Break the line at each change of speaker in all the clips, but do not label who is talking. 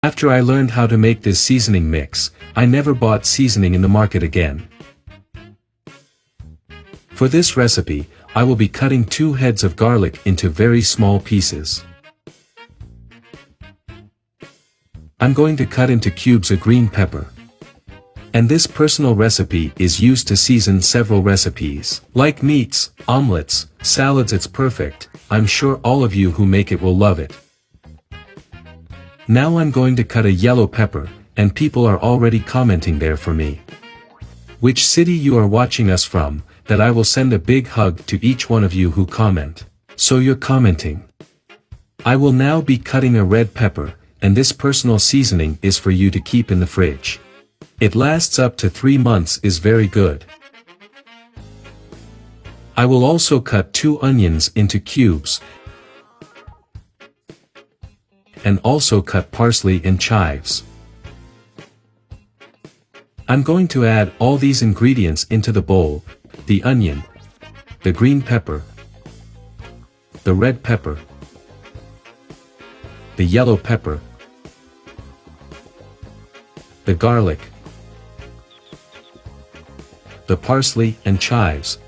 After I learned how to make this seasoning mix, I never bought seasoning in the market again. For this recipe, I will be cutting 2 heads of garlic into very small pieces. I'm going to cut into cubes a green pepper. And this personal recipe is used to season several recipes. Like meats, omelets, salads, it's perfect. I'm sure all of you who make it will love it. Now I'm going to cut a yellow pepper, and people are already commenting there for me. Which city you are watching us from, that I will send a big hug to each one of you who comment. So you're commenting. I will now be cutting a red pepper, and this personal seasoning is for you to keep in the fridge. It lasts up to 3 months, is very good. I will also cut 2 onions into cubes, and also cut parsley and chives. I'm going to add all these ingredients into the bowl: the onion, the green pepper, the red pepper, the yellow pepper, the garlic, the parsley and chives.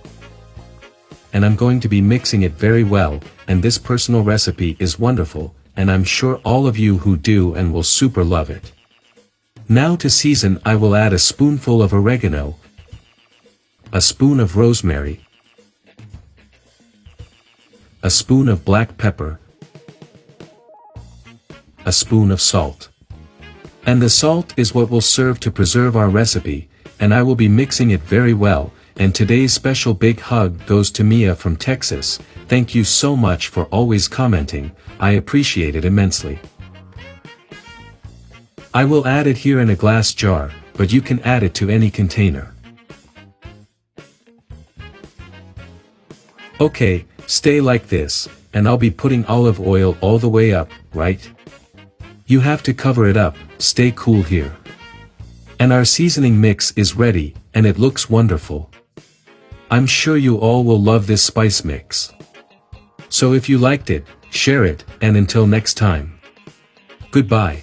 And I'm going to be mixing it very well, and this personal recipe is wonderful, and I'm sure all of you who do and will super love it. Now to season, I will add a spoonful of oregano, a spoon of rosemary, a spoon of black pepper, a spoon of salt. And the salt is what will serve to preserve our recipe, and I will be mixing it very well. And today's special big hug goes to Mia from Texas. Thank you so much for always commenting, I appreciate it immensely. I will add it here in a glass jar, but you can add it to any container. Okay, stay like this, and I'll be putting olive oil all the way up, right? You have to cover it up, stay cool here. And our seasoning mix is ready, and it looks wonderful. I'm sure you all will love this spice mix. So if you liked it, share it, and until next time. Goodbye.